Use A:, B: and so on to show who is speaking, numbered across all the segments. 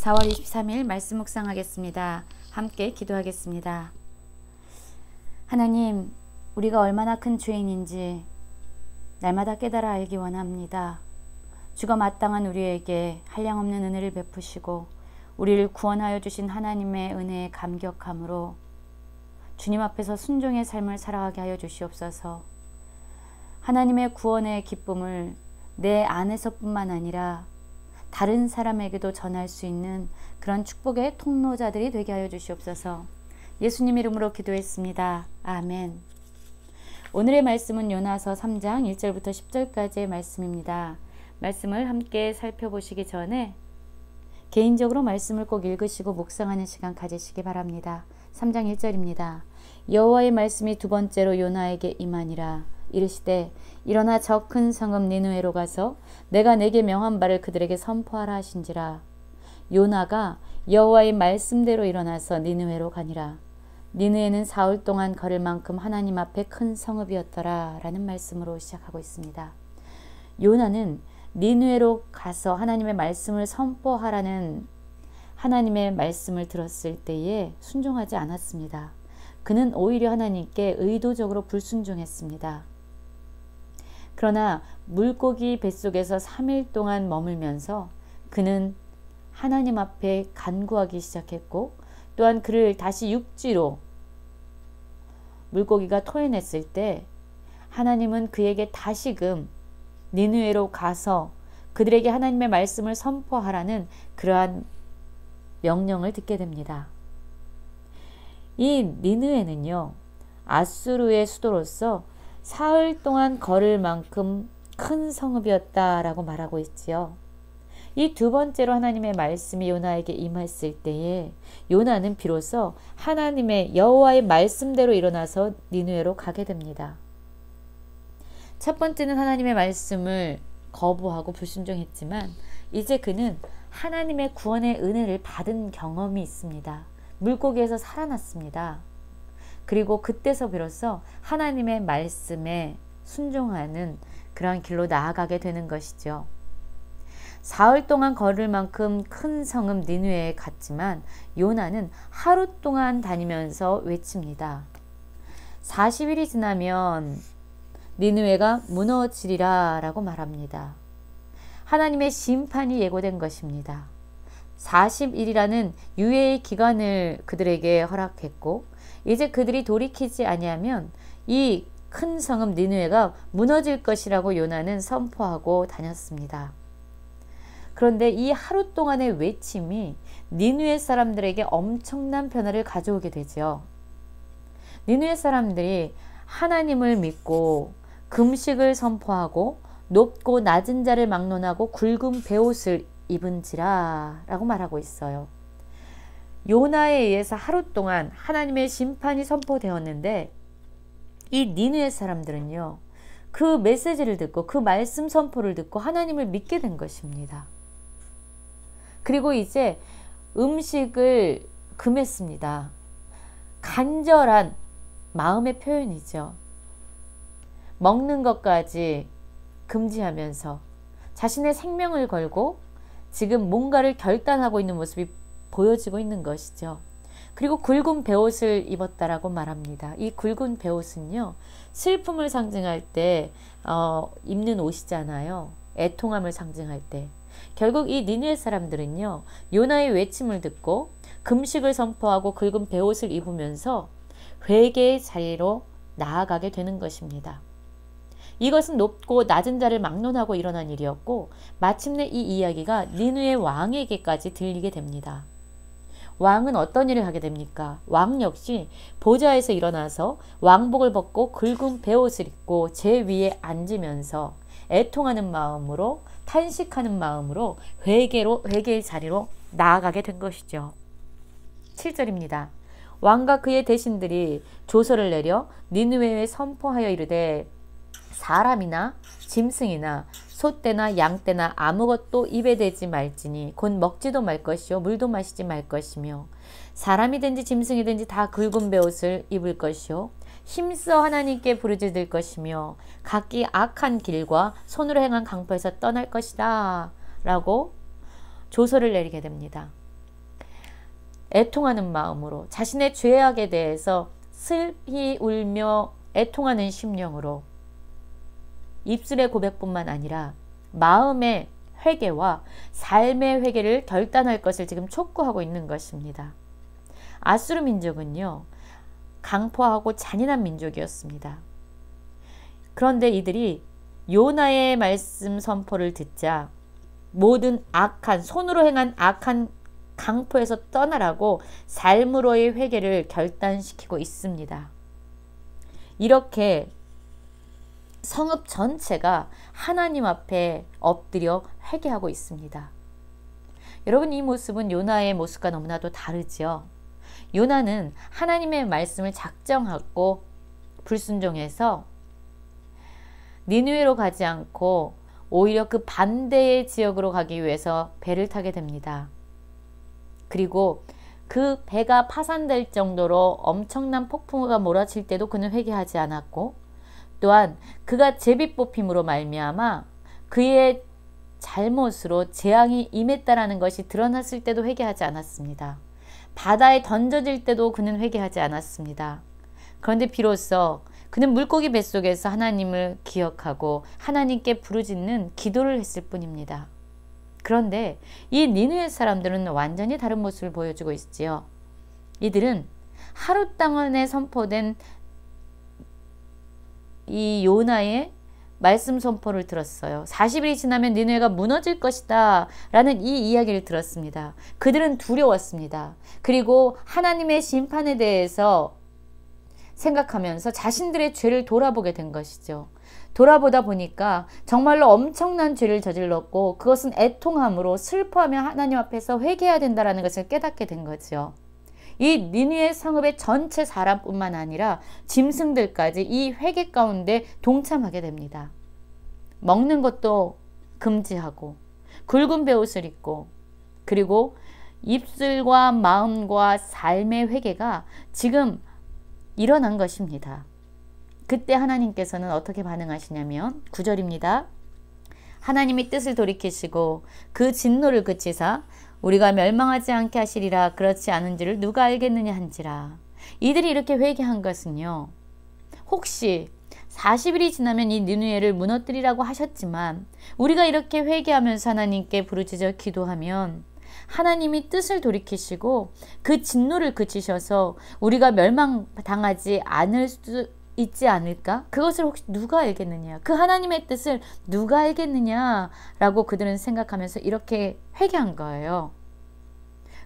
A: 4월 23일 말씀 묵상하겠습니다. 함께 기도하겠습니다. 하나님, 우리가 얼마나 큰 죄인인지 날마다 깨달아 알기 원합니다. 주가 마땅한 우리에게 한량없는 은혜를 베푸시고 우리를 구원하여 주신 하나님의 은혜에 감격함으로 주님 앞에서 순종의 삶을 살아가게 하여 주시옵소서. 하나님의 구원의 기쁨을 내 안에서뿐만 아니라 다른 사람에게도 전할 수 있는 그런 축복의 통로자들이 되게 하여 주시옵소서. 예수님 이름으로 기도했습니다. 아멘. 오늘의 말씀은 요나서 3장 1절부터 10절까지의 말씀입니다. 말씀을 함께 살펴보시기 전에 개인적으로 말씀을 꼭 읽으시고 묵상하는 시간 가지시기 바랍니다. 3장 1절입니다. 여호와의 말씀이 두 번째로 요나에게 임하니라. 이르시되 일어나 저 큰 성읍 니느웨로 가서 내가 내게 명한 바를 그들에게 선포하라 하신지라. 요나가 여호와의 말씀대로 일어나서 니느웨로 가니라. 니느웨는 사흘 동안 걸을 만큼 하나님 앞에 큰 성읍이었더라 라는 말씀으로 시작하고 있습니다. 요나는 니느웨로 가서 하나님의 말씀을 선포하라는 하나님의 말씀을 들었을 때에 순종하지 않았습니다. 그는 오히려 하나님께 의도적으로 불순종했습니다. 그러나 물고기 뱃속에서 3일 동안 머물면서 그는 하나님 앞에 간구하기 시작했고, 또한 그를 다시 육지로 물고기가 토해냈을 때 하나님은 그에게 다시금 니느웨로 가서 그들에게 하나님의 말씀을 선포하라는 그러한 명령을 듣게 됩니다. 이 니느웨는요, 아수르의 수도로서 사흘 동안 걸을 만큼 큰 성읍이었다라고 말하고 있지요. 이 두 번째로 하나님의 말씀이 요나에게 임했을 때에 요나는 비로소 하나님의 여호와의 말씀대로 일어나서 니느웨로 가게 됩니다. 첫 번째는 하나님의 말씀을 거부하고 불순종했지만 이제 그는 하나님의 구원의 은혜를 받은 경험이 있습니다. 물고기에서 살아났습니다. 그리고 그때서 비로소 하나님의 말씀에 순종하는 그런 길로 나아가게 되는 것이죠. 사흘 동안 걸을 만큼 큰 성읍 니느웨에 갔지만 요나는 하루 동안 다니면서 외칩니다. 40일이 지나면 니느웨가 무너지리라 라고 말합니다. 하나님의 심판이 예고된 것입니다. 40일이라는 유예의 기간을 그들에게 허락했고, 이제 그들이 돌이키지 아니하면 이 큰 성읍 니느웨가 무너질 것이라고 요나는 선포하고 다녔습니다. 그런데 이 하루 동안의 외침이 니느웨 사람들에게 엄청난 변화를 가져오게 되죠. 니느웨 사람들이 하나님을 믿고 금식을 선포하고 높고 낮은 자를 막론하고 굵은 베옷을 입은지라 라고 말하고 있어요. 요나에 의해서 하루 동안 하나님의 심판이 선포되었는데 이 니느웨 사람들은요, 그 메시지를 듣고 그 말씀 선포를 듣고 하나님을 믿게 된 것입니다. 그리고 이제 음식을 금했습니다. 간절한 마음의 표현이죠. 먹는 것까지 금지하면서 자신의 생명을 걸고 지금 뭔가를 결단하고 있는 모습이 보여지고 있는 것이죠. 그리고 굵은 베옷을 입었다라고 말합니다. 이 굵은 베옷은요, 슬픔을 상징할 때 입는 옷이잖아요. 애통함을 상징할 때. 결국 이 니느웨 사람들은요, 요나의 외침을 듣고 금식을 선포하고 굵은 베옷을 입으면서 회개의 자리로 나아가게 되는 것입니다. 이것은 높고 낮은 자를 막론하고 일어난 일이었고, 마침내 이 이야기가 니느웨 왕에게까지 들리게 됩니다. 왕은 어떤 일을 하게 됩니까? 왕 역시 보좌에서 일어나서 왕복을 벗고 굵은 베옷을 입고 제 위에 앉으면서 애통하는 마음으로, 탄식하는 마음으로 회개의 자리로 나아가게 된 것이죠. 7절입니다. 왕과 그의 대신들이 조서를 내려 니느웨에 선포하여 이르되 사람이나 짐승이나 소떼나 양떼나 아무것도 입에 대지 말지니 곧 먹지도 말 것이요 물도 마시지 말 것이며 사람이든지 짐승이든지 다 굵은 베옷을 입을 것이요 힘써 하나님께 부르짖을 것이며 각기 악한 길과 손으로 행한 강포에서 떠날 것이다 라고 조서를 내리게 됩니다. 애통하는 마음으로 자신의 죄악에 대해서 슬히 울며 애통하는 심령으로 입술의 고백뿐만 아니라 마음의 회개와 삶의 회개를 결단할 것을 지금 촉구하고 있는 것입니다. 아수르 민족은요, 강포하고 잔인한 민족이었습니다. 그런데 이들이 요나의 말씀 선포를 듣자 모든 악한, 손으로 행한 악한 강포에서 떠나라고 삶으로의 회개를 결단시키고 있습니다. 이렇게 성읍 전체가 하나님 앞에 엎드려 회개하고 있습니다. 여러분, 이 모습은 요나의 모습과 너무나도 다르죠. 요나는 하나님의 말씀을 작정하고 불순종해서 니느웨로 가지 않고 오히려 그 반대의 지역으로 가기 위해서 배를 타게 됩니다. 그리고 그 배가 파산될 정도로 엄청난 폭풍우가 몰아칠 때도 그는 회개하지 않았고, 또한 그가 제비뽑힘으로 말미암아 그의 잘못으로 재앙이 임했다라는 것이 드러났을 때도 회개하지 않았습니다. 바다에 던져질 때도 그는 회개하지 않았습니다. 그런데 비로소 그는 물고기 뱃속에서 하나님을 기억하고 하나님께 부르짖는 기도를 했을 뿐입니다. 그런데 이 니느웨 사람들은 완전히 다른 모습을 보여주고 있지요. 이들은 하루 동안에 선포된 이 요나의 말씀 선포를 들었어요. 40일이 지나면 니느웨가 무너질 것이다 라는 이 이야기를 들었습니다. 그들은 두려웠습니다. 그리고 하나님의 심판에 대해서 생각하면서 자신들의 죄를 돌아보게 된 것이죠. 돌아보다 보니까 정말로 엄청난 죄를 저질렀고 그것은 애통함으로 슬퍼하며 하나님 앞에서 회개해야 된다는 것을 깨닫게 된 거죠. 이 니느웨 성읍의 전체 사람뿐만 아니라 짐승들까지 이 회개 가운데 동참하게 됩니다. 먹는 것도 금지하고 굵은 베옷을 입고, 그리고 입술과 마음과 삶의 회개가 지금 일어난 것입니다. 그때 하나님께서는 어떻게 반응하시냐면 9절입니다. 하나님이 뜻을 돌이키시고 그 진노를 그치사 우리가 멸망하지 않게 하시리라. 그렇지 않은 줄을 누가 알겠느냐 한지라. 이들이 이렇게 회개한 것은요, 혹시 40일이 지나면 이 니느웨를 무너뜨리라고 하셨지만 우리가 이렇게 회개하면서 하나님께 부르짖어 기도하면 하나님이 뜻을 돌이키시고 그 진노를 그치셔서 우리가 멸망당하지 않을 수 있지 않을까? 그것을 혹시 누가 알겠느냐? 그 하나님의 뜻을 누가 알겠느냐라고 그들은 생각하면서 이렇게 회개한 거예요.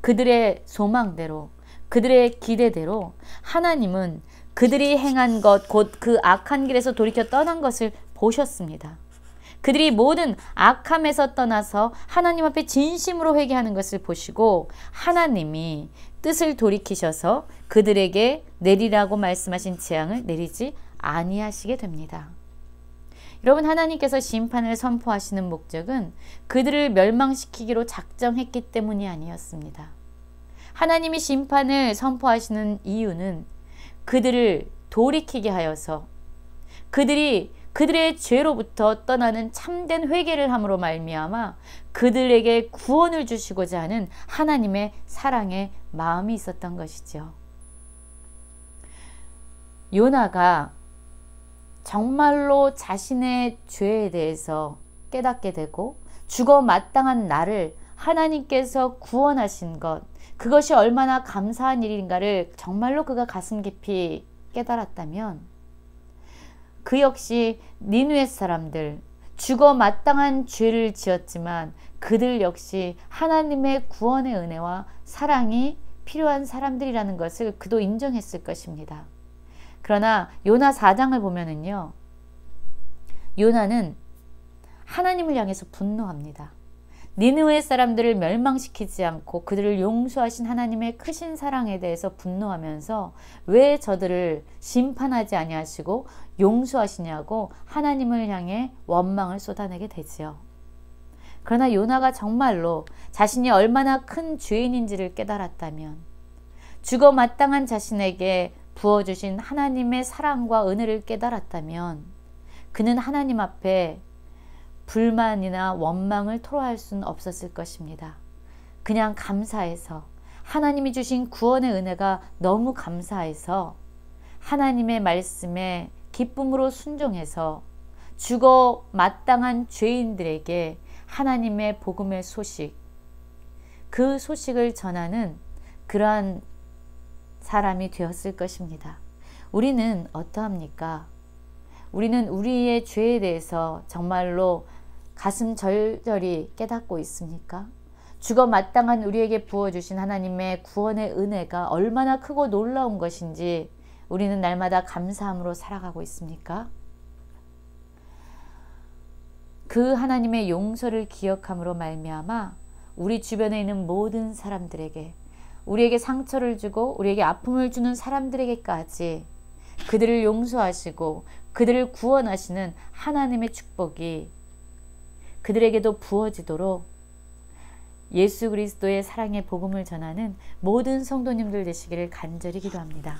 A: 그들의 소망대로, 그들의 기대대로 하나님은 그들이 행한 것, 곧 그 악한 길에서 돌이켜 떠난 것을 보셨습니다. 그들이 모든 악함에서 떠나서 하나님 앞에 진심으로 회개하는 것을 보시고 하나님이 뜻을 돌이키셔서 그들에게 내리라고 말씀하신 재앙을 내리지 아니하시게 됩니다. 여러분, 하나님께서 심판을 선포하시는 목적은 그들을 멸망시키기로 작정했기 때문이 아니었습니다. 하나님이 심판을 선포하시는 이유는 그들을 돌이키게 하여서 그들의 죄로부터 떠나는 참된 회개를 함으로 말미암아 그들에게 구원을 주시고자 하는 하나님의 사랑의 마음이 있었던 것이죠. 요나가 정말로 자신의 죄에 대해서 깨닫게 되고 죽어 마땅한 나를 하나님께서 구원하신 것, 그것이 얼마나 감사한 일인가를 정말로 그가 가슴 깊이 깨달았다면 그 역시 니느웨 사람들, 죽어 마땅한 죄를 지었지만 그들 역시 하나님의 구원의 은혜와 사랑이 필요한 사람들이라는 것을 그도 인정했을 것입니다. 그러나 요나 4장을 보면은요, 요나는 하나님을 향해서 분노합니다. 니느웨 사람들을 멸망시키지 않고 그들을 용서하신 하나님의 크신 사랑에 대해서 분노하면서 왜 저들을 심판하지 아니하시고 용서하시냐고 하나님을 향해 원망을 쏟아내게 되지요. 그러나 요나가 정말로 자신이 얼마나 큰 죄인인지를 깨달았다면, 죽어 마땅한 자신에게 부어주신 하나님의 사랑과 은혜를 깨달았다면 그는 하나님 앞에 불만이나 원망을 토로할 수는 없었을 것입니다. 그냥 감사해서 하나님이 주신 구원의 은혜가 너무 감사해서 하나님의 말씀에 기쁨으로 순종해서 죽어 마땅한 죄인들에게 하나님의 복음의 소식, 그 소식을 전하는 그러한 사람이 되었을 것입니다. 우리는 어떠합니까? 우리는 우리의 죄에 대해서 정말로 가슴 절절히 깨닫고 있습니까? 죽어 마땅한 우리에게 부어주신 하나님의 구원의 은혜가 얼마나 크고 놀라운 것인지 우리는 날마다 감사함으로 살아가고 있습니까? 그 하나님의 용서를 기억함으로 말미암아 우리 주변에 있는 모든 사람들에게, 우리에게 상처를 주고 우리에게 아픔을 주는 사람들에게까지 그들을 용서하시고 그들을 구원하시는 하나님의 축복이 그들에게도 부어지도록 예수 그리스도의 사랑의 복음을 전하는 모든 성도님들 되시기를 간절히 기도합니다.